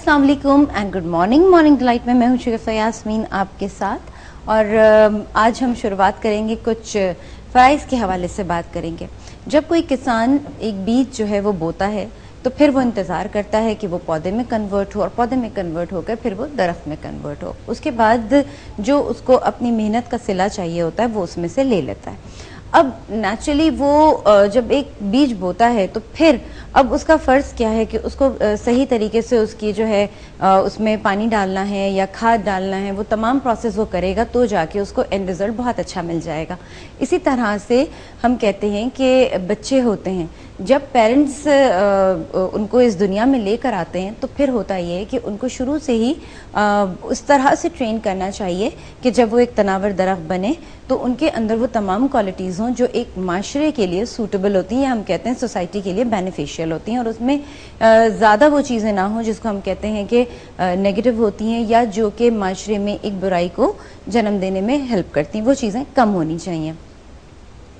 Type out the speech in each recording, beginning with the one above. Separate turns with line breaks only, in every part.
अस्सलाम वालेकुम and good morning. Morning delight में मैं हूँ शरीफा यास्मीन आपके साथ, और आज हम शुरुआत करेंगे कुछ फ़राइज़ के हवाले से बात करेंगे। जब कोई किसान एक बीज जो है वो बोता है तो फिर वो इंतज़ार करता है कि वो पौधे में कन्वर्ट हो, और पौधे में कन्वर्ट होकर फिर वो दरख्त में कन्वर्ट हो। उसके बाद जो उसको अपनी मेहनत का सिला चाहिए होता है वो उसमें से ले लेता है। अब नेचुरली वो जब एक बीज बोता है तो फिर अब उसका फ़र्ज़ क्या है कि उसको सही तरीके से उसकी जो है उसमें पानी डालना है या खाद डालना है, वो तमाम प्रोसेस वो करेगा तो जाके उसको एंड रिज़ल्ट बहुत अच्छा मिल जाएगा। इसी तरह से हम कहते हैं कि बच्चे होते हैं, जब पेरेंट्स उनको इस दुनिया में लेकर आते हैं तो फिर होता ये है कि उनको शुरू से ही उस तरह से ट्रेन करना चाहिए कि जब वो एक तनावर दरख्त बने तो उनके अंदर वो तमाम क्वालिटीज़ हों जो एक माशरे के लिए सूटेबल होती हैं, या हम कहते हैं सोसाइटी के लिए बेनिफिशियल होती हैं, और उसमें ज़्यादा वो चीज़ें ना हों जिसको हम कहते हैं कि नेगेटिव होती हैं या जो कि माशरे में एक बुराई को जन्म देने में हेल्प करती हैं। वो चीज़ें कम होनी चाहिए।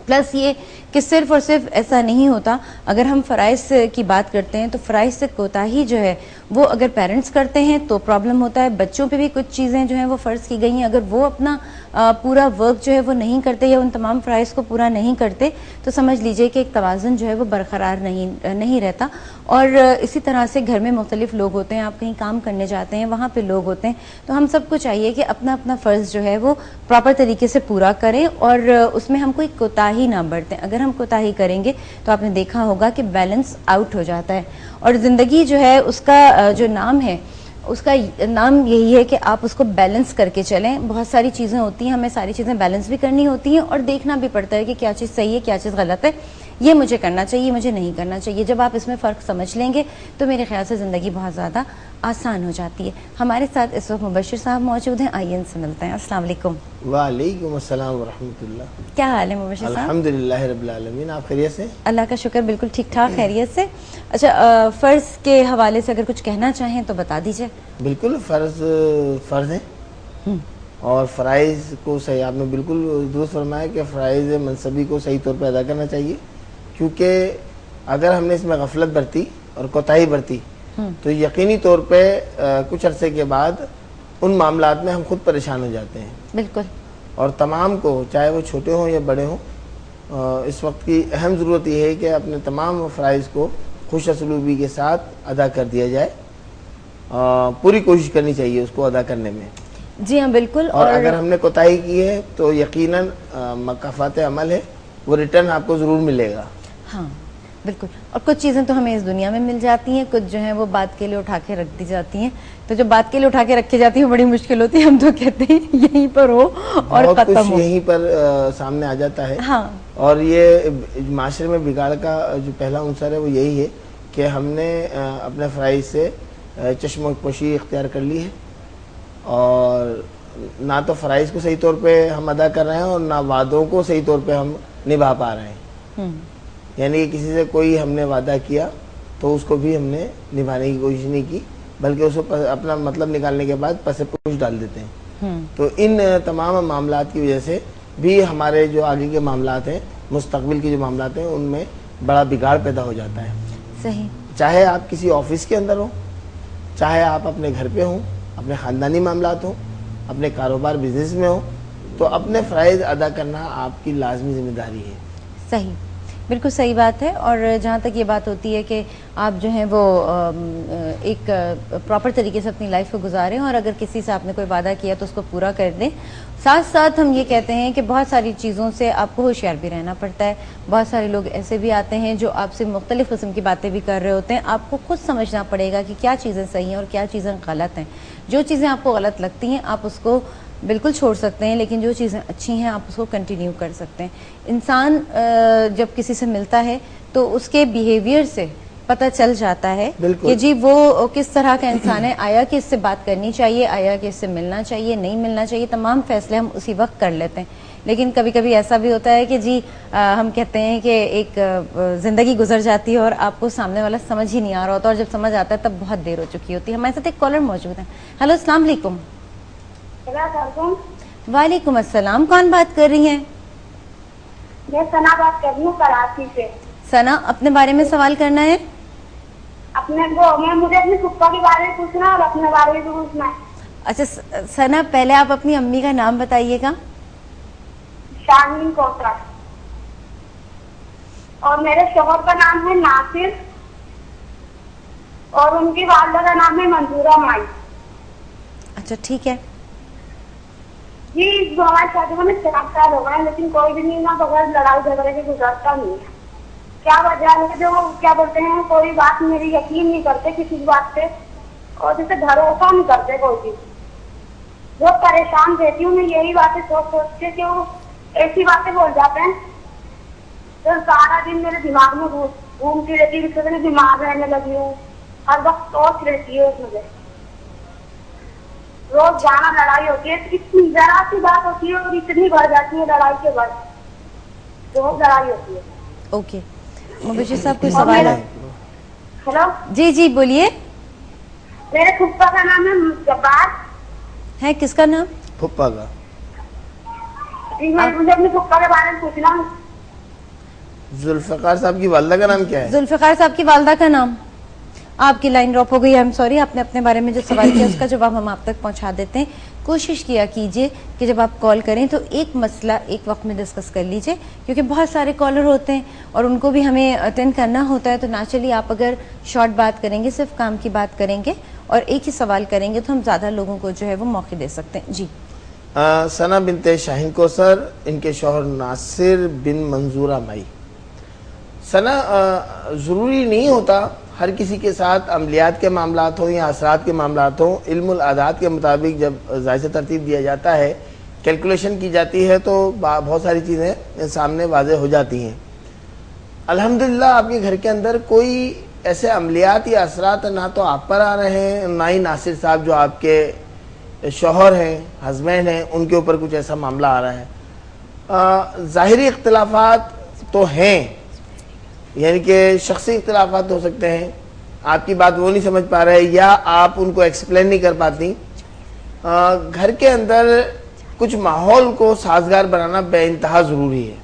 प्लस ये कि सिर्फ और सिर्फ ऐसा नहीं होता, अगर हम फ़राइज़ की बात करते हैं तो फ़राइज़ से कोताही जो है वो अगर पेरेंट्स करते हैं तो प्रॉब्लम होता है। बच्चों पे भी कुछ चीज़ें जो हैं वो फ़र्ज़ की गई हैं, अगर वो अपना पूरा वर्क जो है वो नहीं करते या उन तमाम फ़राइज़ को पूरा नहीं करते तो समझ लीजिए कि एक तवाज़ुन जो है वो बरकरार नहीं रहता। और इसी तरह से घर में मुख्तलिफ लोग होते हैं, आप कहीं काम करने जाते हैं वहाँ पे लोग होते हैं, तो हम सबको चाहिए कि अपना अपना फ़र्ज़ जो है वो प्रॉपर तरीके से पूरा करें और उसमें हम कोई कोताही ना बरतें। अगर हम कोताही करेंगे तो आपने देखा होगा कि बैलेंस आउट हो जाता है, और ज़िंदगी जो है उसका जो नाम है उसका नाम यही है कि आप उसको बैलेंस करके चलें। बहुत सारी चीज़ें होती हैं, हमें सारी चीज़ें बैलेंस भी करनी होती हैं और देखना भी पड़ता है कि क्या चीज़ सही है, क्या चीज़ गलत है, ये मुझे करना चाहिए, मुझे नहीं करना चाहिए। जब आप इसमें फ़र्क समझ लेंगे तो मेरे ख्याल से ज़िंदगी बहुत ज़्यादा आसान हो जाती है। हमारे साथ इस वक्त मुबश्शिर साहब मौजूद हैं, आइए इनसे मिलते हैं। अस्सलाम वालेकुम।
वालेकुम अस्सलाम व रहमतुल्लाह।
क्या हाल है मुबश्शिर साहब?
अल्हम्दुलिल्लाह रब्बिल आलमीन। आप खैरियत से?
अल्लाह का शुक्र, बिल्कुल ठीक ठाक खैरियत से। अच्छा, फ़र्ज़ के हवाले से अगर कुछ कहना चाहें तो बता दीजिए।
बिल्कुल, फ़र्ज़ है और फ़राइज़ को सही, आपने बिल्कुल दुरुस्त फरमाया कि फ़राइज़ मनसबी को सही तौर पर अदा करना चाहिए, क्योंकि अगर हमने इसमें गफलत बरती और कोताही बरती तो यकीनी तौर पे कुछ अरसे के बाद उन मामलात में हम खुद परेशान हो जाते हैं।
बिल्कुल।
और तमाम को, चाहे वो छोटे हों या बड़े हों, इस वक्त की अहम ज़रूरत यह है कि अपने तमाम फ़राइज़ को खुश असलूबी के साथ अदा कर दिया जाए। पूरी कोशिश करनी चाहिए उसको अदा करने में।
जी हाँ, बिल्कुल।
और अगर हमने कोताही की है तो यकीनन मकाफ़ात अमल है, वो रिटर्न आपको ज़रूर मिलेगा।
हाँ बिल्कुल। और कुछ चीज़ें तो हमें इस दुनिया में मिल जाती हैं, कुछ जो है वो बात के लिए उठा के रख दी जाती हैं। तो जो बात के लिए उठा के रखी जाती है बड़ी मुश्किल होती है, हम तो कहते हैं यहीं पर हो और खत्म हो,
यहीं पर सामने आ जाता है।
हाँ।
और ये माशरे में बिगाड़ का जो पहला अंसर है वो यही है कि हमने अपने फ़राइज़ से चश्मोपोशी इख्तियार कर ली है, और ना तो फ़राइज़ को सही तौर पे हम अदा कर रहे हैं और ना वादों को सही तौर पे हम निभा पा रहे हैं। यानी कि किसी से कोई हमने वादा किया तो उसको भी हमने निभाने की कोशिश नहीं की, बल्कि उसको अपना मतलब निकालने के बाद पसे पूछ डाल देते हैं। तो इन तमाम मामलात की वजह से भी हमारे जो आगे के मामलात हैं, मुस्तकबिल के जो मामलात हैं, उनमें बड़ा बिगाड़ पैदा हो जाता है।
सही।
चाहे आप किसी ऑफिस के अंदर हो, चाहे आप अपने घर पे हों, अपने ख़ानदानी मामलात हों, अपने कारोबार बिजनेस में हो, तो अपने फ़राइज़ अदा करना आपकी लाजमी ज़िम्मेदारी है।
सही, बिल्कुल सही बात है। और जहाँ तक ये बात होती है कि आप जो हैं वो एक प्रॉपर तरीके से अपनी लाइफ को गुजारें, और अगर किसी से आपने कोई वादा किया तो उसको पूरा कर दें। साथ साथ हम ये कहते हैं कि बहुत सारी चीज़ों से आपको होशियार भी रहना पड़ता है। बहुत सारे लोग ऐसे भी आते हैं जो आपसे मुख्तलिफ़ किस्म की बातें भी कर रहे होते हैं। आपको खुद समझना पड़ेगा कि क्या चीज़ें सही हैं और क्या चीज़ें गलत हैं। जो चीज़ें आपको गलत लगती हैं आप उसको बिल्कुल छोड़ सकते हैं, लेकिन जो चीज़ें अच्छी हैं आप उसको कंटिन्यू कर सकते हैं। इंसान जब किसी से मिलता है तो उसके बिहेवियर से पता चल जाता है कि जी वो किस तरह का इंसान है, आया कि इससे बात करनी चाहिए, आया कि इससे मिलना चाहिए, नहीं मिलना चाहिए। तमाम फैसले हम उसी वक्त कर लेते हैं। लेकिन कभी कभी ऐसा भी होता है कि जी हम कहते हैं कि एक ज़िंदगी गुजर जाती है और आपको सामने वाला समझ ही नहीं आ रहा होता, और जब समझ आता है तब बहुत देर हो चुकी होती है। हमारे साथ एक कॉलर मौजूद है। हेलो, अस्सलाम वालेकुम। वालेकुम अस्सलाम। कौन बात कर रही हैं?
मैं सना बात कर रही हूँ कराची से।
सना, अपने बारे में सवाल करना है?
मुझे अपनी फुप्पा के बारे में पूछना और अपने बारे में भी पूछना है।
अच्छा सना, पहले आप अपनी अम्मी का नाम बताइएगा।
शारमीन कौसर। और मेरे शोहर का नाम है नासिर और उनकी वालदा का नाम है मंजूरा माई।
अच्छा ठीक है
जी, हमारी शादी को 4 साल हो गए, लेकिन कोई भी नहीं ना बगैर लड़ाई झगड़े के गुजरता नहीं है। क्या वजह है? जो क्या बोलते हैं, कोई बात मेरी यकीन नहीं करते किसी बात पे, और जैसे भरोसा नहीं करते कोई चीज। बहुत परेशान रहती हूँ मैं यही बातें सोच सोच के कि वो ऐसी बातें बोल जाते हैं तो सारा दिन मेरे दिमाग में घूमती रहती है, बीमार रहने लगी हूँ, हर वक्त सोच रहती है मुझे। रोज जाना लड़ाई होती है, इतनी जरा सी बात होती है और इतनी बढ़ जाती है लड़ाई के बाद, बहुत लड़ाई होती है।
ओके मुबशीर साहब, कोई सवाल है?
हेलो
जी जी बोलिए।
मेरे फुप्पा का नाम है जब्बार।
है किसका नाम?
फुप्पा का।
जी मुझे अपनी फुप्पा के बारे में पूछना है।
जुल्फकार साहब की वालदा का नाम क्या है?
जुल्फकार साहब की वालदा का नाम। आपकी लाइन ड्रॉप हो गई, आई एम सॉरी। आपने अपने बारे में जो सवाल किया उसका जवाब हम आप तक पहुंचा देते हैं। कोशिश किया कीजिए कि जब आप कॉल करें तो एक मसला एक वक्त में डिस्कस कर लीजिए, क्योंकि बहुत सारे कॉलर होते हैं और उनको भी हमें अटेंड करना होता है। तो नेचुरली आप अगर शॉर्ट बात करेंगे, सिर्फ काम की बात करेंगे और एक ही सवाल करेंगे तो हम ज़्यादा लोगों को जो है वो मौके दे सकते हैं। जी
सना बिनते शाहीन कौसर, इनके शौहर नासिर बिन मंजूरा माई। सना, ज़रूरी नहीं होता हर किसी के साथ अमलियात के मामलात हों या असरात के मामलात हों। इल्मुल आदात के मुताबिक जब ज़ायसे तरतीब दिया जाता है, कैलकुलेशन की जाती है, तो बहुत सारी चीज़ें सामने वाज़े हो जाती हैं। अल्हम्दुलिल्लाह आपके घर के अंदर कोई ऐसे अमलियात या असरात ना तो आप पर आ रहे हैं, ना ही नासिर साहब जो आपके शौहर हैं, हस्बैंड हैं, उनके ऊपर कुछ ऐसा मामला आ रहा है। ज़ाहिरी इख्तिलाफात तो हैं, यानी कि शख्सी इख्तिलाफात हो सकते हैं, आपकी बात वो नहीं समझ पा रहे या आप उनको एक्सप्लेन नहीं कर पाती। घर के अंदर कुछ माहौल को साजगार बनाना बेइंतहा ज़रूरी है।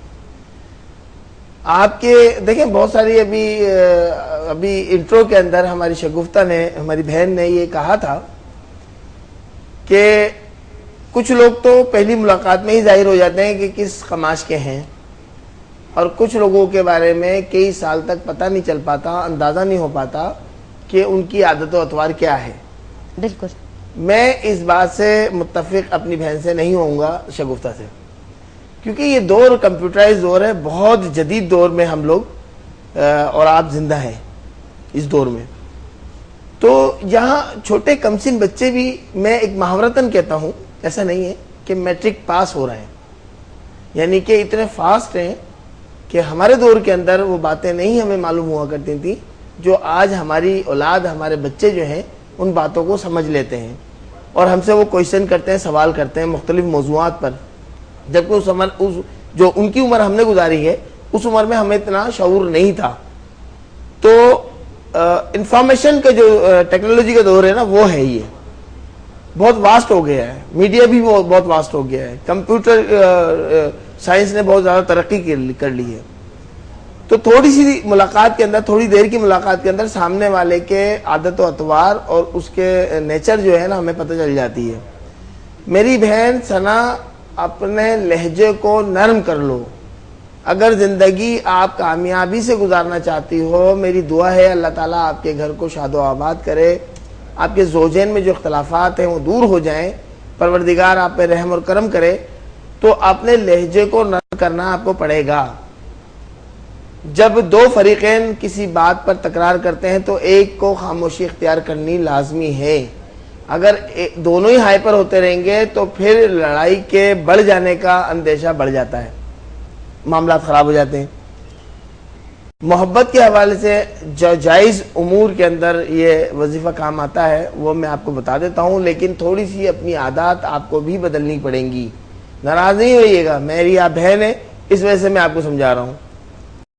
आपके देखें बहुत सारी अभी इंट्रो के अंदर हमारी शगुफ्ता ने, हमारी बहन ने ये कहा था कि कुछ लोग तो पहली मुलाकात में ही जाहिर हो जाते हैं कि किस कमाश के हैं, और कुछ लोगों के बारे में कई साल तक पता नहीं चल पाता, अंदाज़ा नहीं हो पाता कि उनकी आदत और अतवार क्या है।
बिल्कुल
मैं इस बात से मुत्तफिक अपनी बहन से नहीं होऊंगा, शगुफ्ता से, क्योंकि ये दौर कंप्यूटराइज दौर है, बहुत जदीद दौर में हम लोग और आप जिंदा हैं इस दौर में। तो यहाँ छोटे कमसिन बच्चे भी, मैं एक मुहावरतन कहता हूँ, ऐसा नहीं है कि मैट्रिक पास हो रहे हैं, यानी कि इतने फास्ट हैं कि हमारे दौर के अंदर वो बातें नहीं हमें मालूम हुआ करती थी जो आज हमारी औलाद, हमारे बच्चे जो हैं उन बातों को समझ लेते हैं और हमसे वो क्वेश्चन करते हैं, सवाल करते हैं मुख्तलिफ मौज़ूआत पर। जबकि उस जो उनकी उम्र हमने गुजारी है, उस उम्र में हमें इतना शऊर नहीं था। तो इंफॉर्मेशन का जो टेक्नोलॉजी का दौर है ना, वो है, ये बहुत वास्ट हो गया है। मीडिया भी बहुत वास्ट हो गया है। कंप्यूटर साइंस ने बहुत ज़्यादा तरक्की कर ली है। तो थोड़ी सी मुलाकात के अंदर, थोड़ी देर की मुलाकात के अंदर सामने वाले के आदत व अतवार और उसके नेचर जो है ना, हमें पता चल जाती है। मेरी बहन सना, अपने लहजे को नरम कर लो। अगर ज़िंदगी आप कामयाबी से गुजारना चाहती हो, मेरी दुआ है अल्लाह ताला आपके घर को शादो आबाद करे, आपके ज़ोजैन में जो इख्तलाफात हैं वो दूर हो जाएं, परवरदिगार आप पे रहम और करम करे। तो अपने लहजे को नरम करना आपको पड़ेगा। जब दो फरीक़ैन किसी बात पर तकरार करते हैं तो एक को खामोशी इख्तियार करनी लाजमी है। अगर दोनों ही हाइपर होते रहेंगे तो फिर लड़ाई के बढ़ जाने का अंदेशा बढ़ जाता है, मामला ख़राब हो जाते हैं। मोहब्बत के हवाले से जो जायज़ उमूर के अंदर ये वजीफ़ा काम आता है वो मैं आपको बता देता हूँ, लेकिन थोड़ी सी अपनी आदत आपको भी बदलनी पड़ेंगी। नाराज़ नहीं होइएगा, मेरी आप बहन है, इस वजह से मैं आपको समझा रहा हूँ।